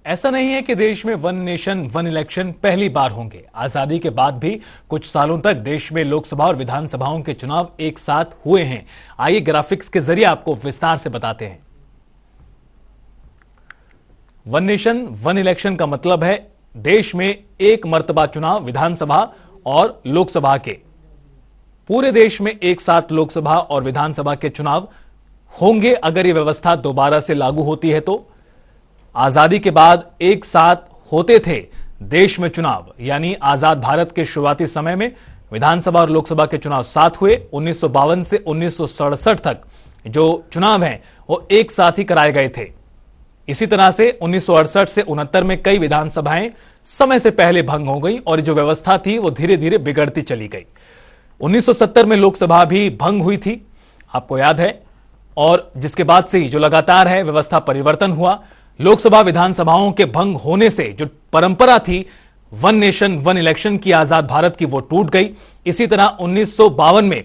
ऐसा नहीं है कि देश में वन नेशन वन इलेक्शन पहली बार होंगे। आजादी के बाद भी कुछ सालों तक देश में लोकसभा और विधानसभाओं के चुनाव एक साथ हुए हैं। आइए ग्राफिक्स के जरिए आपको विस्तार से बताते हैं। वन नेशन वन इलेक्शन का मतलब है देश में एक मर्तबा चुनाव विधानसभा और लोकसभा के। पूरे देश में एक साथ लोकसभा और विधानसभा के चुनाव होंगे अगर यह व्यवस्था दोबारा से लागू होती है तो। आजादी के बाद एक साथ होते थे देश में चुनाव, यानी आजाद भारत के शुरुआती समय में विधानसभा और लोकसभा के चुनाव साथ हुए। 1952 से 1967 तक जो चुनाव हैं वो एक साथ ही कराए गए थे। इसी तरह से 1968 से 69 में कई विधानसभाएं समय से पहले भंग हो गई और जो व्यवस्था थी वो धीरे धीरे बिगड़ती चली गई। 1970 में लोकसभा भी भंग हुई थी, आपको याद है, और जिसके बाद से ही जो लगातार है व्यवस्था परिवर्तन हुआ। लोकसभा विधानसभाओं के भंग होने से जो परंपरा थी वन नेशन वन इलेक्शन की आजाद भारत की, वो टूट गई। इसी तरह 1952 में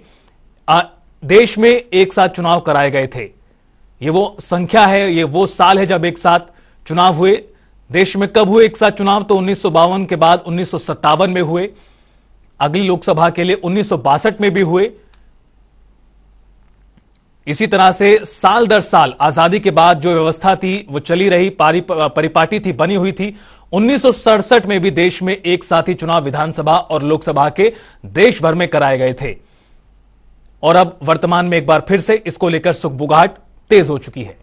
देश में एक साथ चुनाव कराए गए थे। ये वो संख्या है, ये वो साल है जब एक साथ चुनाव हुए। देश में कब हुए एक साथ चुनाव? तो 1952 के बाद 1957 में हुए। अगली लोकसभा के लिए 1962 में भी हुए। इसी तरह से साल दर साल आजादी के बाद जो व्यवस्था थी वो चली रही, परिपाटी थी, बनी हुई थी। 1967 में भी देश में एक साथ ही चुनाव विधानसभा और लोकसभा के देश भर में कराए गए थे। और अब वर्तमान में एक बार फिर से इसको लेकर सुगबुगाहट तेज हो चुकी है।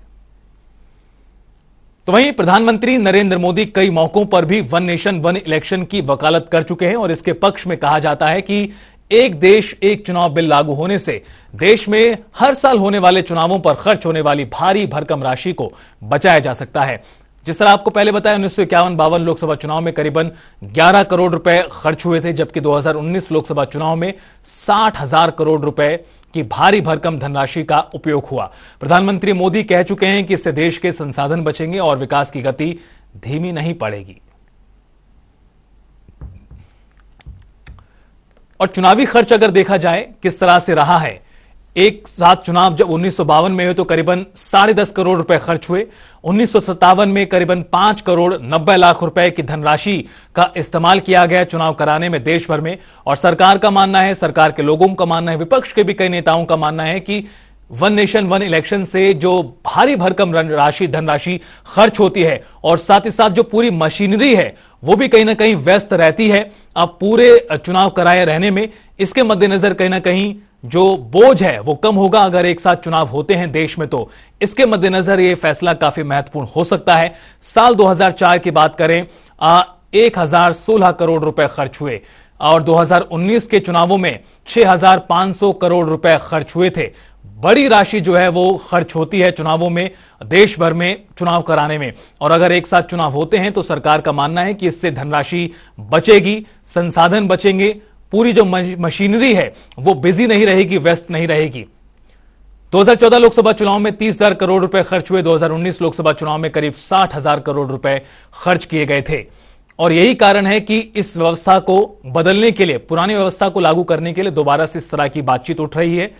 तो वहीं प्रधानमंत्री नरेंद्र मोदी कई मौकों पर भी वन नेशन वन इलेक्शन की वकालत कर चुके हैं और इसके पक्ष में कहा जाता है कि एक देश एक चुनाव बिल लागू होने से देश में हर साल होने वाले चुनावों पर खर्च होने वाली भारी भरकम राशि को बचाया जा सकता है। जिस तरह आपको पहले बताया, 1951-52 लोकसभा चुनाव में करीबन 11 करोड़ रुपए खर्च हुए थे, जबकि 2019 लोकसभा चुनाव में 60,000 करोड़ रुपए की भारी भरकम धनराशि का उपयोग हुआ। प्रधानमंत्री मोदी कह चुके हैं कि इससे देश के संसाधन बचेंगे और विकास की गति धीमी नहीं पड़ेगी। और चुनावी खर्च अगर देखा जाए किस तरह से रहा है, एक साथ चुनाव जब 1952 में हुए तो करीबन 10.5 करोड़ रुपए खर्च हुए। 1957 में करीबन 5 करोड़ 90 लाख रुपए की धनराशि का इस्तेमाल किया गया चुनाव कराने में देश भर में। और सरकार का मानना है, सरकार के लोगों का मानना है, विपक्ष के भी कई नेताओं का मानना है कि वन नेशन वन इलेक्शन से जो भारी भरकम धनराशि खर्च होती है और साथ ही साथ जो पूरी मशीनरी है वो भी कहीं ना कहीं व्यस्त रहती है अब पूरे चुनाव कराए रहने में। इसके मद्देनजर कहीं ना कहीं जो बोझ है वो कम होगा अगर एक साथ चुनाव होते हैं देश में, तो इसके मद्देनजर यह फैसला काफी महत्वपूर्ण हो सकता है। साल 2004 की बात करें, 1016 करोड़ रुपए खर्च हुए और 2019 के चुनावों में 6500 करोड़ रुपए खर्च हुए थे। बड़ी राशि जो है वो खर्च होती है चुनावों में, देश भर में चुनाव कराने में। और अगर एक साथ चुनाव होते हैं तो सरकार का मानना है कि इससे धनराशि बचेगी, संसाधन बचेंगे, पूरी जो मशीनरी है वो बिजी नहीं रहेगी, व्यस्त नहीं रहेगी। 2014 लोकसभा चुनाव में 30,000 करोड़ रुपए खर्च हुए। 2019 लोकसभा चुनाव में करीब 60,000 करोड़ रुपए खर्च किए गए थे। और यही कारण है कि इस व्यवस्था को बदलने के लिए, पुरानी व्यवस्था को लागू करने के लिए दोबारा से इस तरह की बातचीत उठ रही है।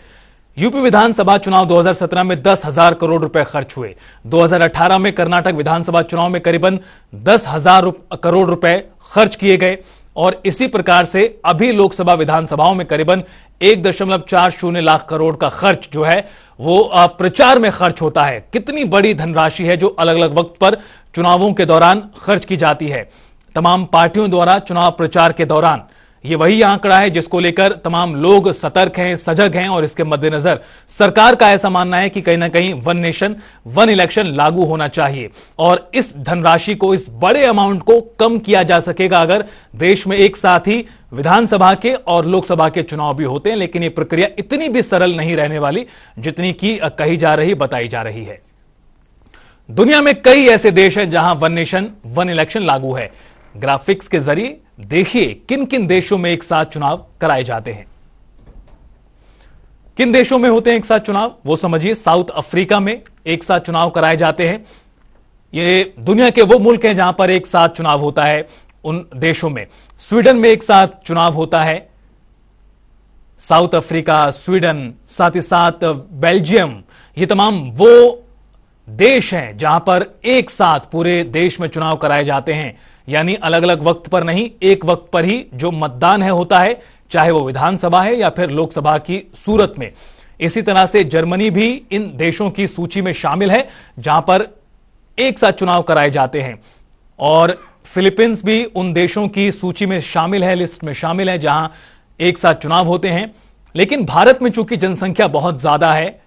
यूपी विधानसभा चुनाव 2017 में 10,000 करोड़ रुपए खर्च हुए। 2018 में कर्नाटक विधानसभा चुनाव में करीबन 10,000 करोड़ रुपए खर्च किए गए। और इसी प्रकार से अभी लोकसभा विधानसभाओं में करीबन 1.40 लाख करोड़ का खर्च जो है वो प्रचार में खर्च होता है। कितनी बड़ी धनराशि है जो अलग अलग वक्त पर चुनावों के दौरान खर्च की जाती है तमाम पार्टियों द्वारा चुनाव प्रचार के दौरान। ये वही आंकड़ा है जिसको लेकर तमाम लोग सतर्क हैं, सजग हैं और इसके मद्देनजर सरकार का ऐसा मानना है कि कहीं ना कहीं वन नेशन वन इलेक्शन लागू होना चाहिए। और इस धनराशि को, इस बड़े अमाउंट को कम किया जा सकेगा अगर देश में एक साथ ही विधानसभा के और लोकसभा के चुनाव भी होते हैं। लेकिन यह प्रक्रिया इतनी भी सरल नहीं रहने वाली जितनी की कही जा रही, बताई जा रही है। दुनिया में कई ऐसे देश हैं जहां वन नेशन वन इलेक्शन लागू है। ग्राफिक्स के जरिए देखिए किन किन देशों में एक साथ चुनाव कराए जाते हैं। किन देशों में होते हैं एक साथ चुनाव वो समझिए। साउथ अफ्रीका में एक साथ चुनाव कराए जाते हैं। ये दुनिया के वो मुल्क हैं जहां पर एक साथ चुनाव होता है। उन देशों में स्वीडन में एक साथ चुनाव होता है। साउथ अफ्रीका, स्वीडन, साथ ही साथ बेल्जियम, ये तमाम वो देश हैं जहां पर एक साथ पूरे देश में चुनाव कराए जाते हैं, यानी अलग अलग वक्त पर नहीं, एक वक्त पर ही जो मतदान है होता है, चाहे वो विधानसभा है या फिर लोकसभा की सूरत में। इसी तरह से जर्मनी भी इन देशों की सूची में शामिल है जहां पर एक साथ चुनाव कराए जाते हैं, और फिलीपींस भी उन देशों की सूची में शामिल है, लिस्ट में शामिल है जहां एक साथ चुनाव होते हैं। लेकिन भारत में चूंकि जनसंख्या बहुत ज्यादा है,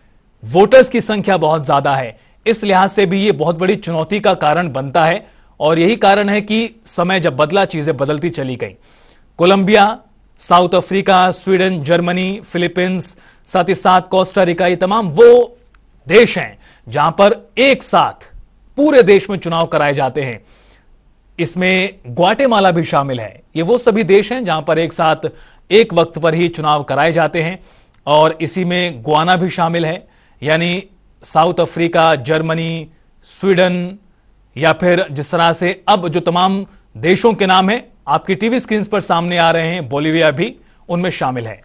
वोटर्स की संख्या बहुत ज्यादा है, इस लिहाज से भी यह बहुत बड़ी चुनौती का कारण बनता है, और यही कारण है कि समय जब बदला चीजें बदलती चली गई। Colombia, South Africa, Sweden, Germany, Philippines, साथ ही साथ कोस्टा रिका, ये तमाम वो देश हैं जहां पर एक साथ पूरे देश में चुनाव कराए जाते हैं। इसमें ग्वाटेमाला भी शामिल है। ये वो सभी देश हैं जहां पर एक साथ एक वक्त पर ही चुनाव कराए जाते हैं, और इसी में गुआना भी शामिल है, यानी साउथ अफ्रीका, जर्मनी, स्वीडन, या फिर जिस तरह से अब जो तमाम देशों के नाम हैं आपकी टीवी स्क्रीन पर सामने आ रहे हैं, बोलिविया भी उनमें शामिल है।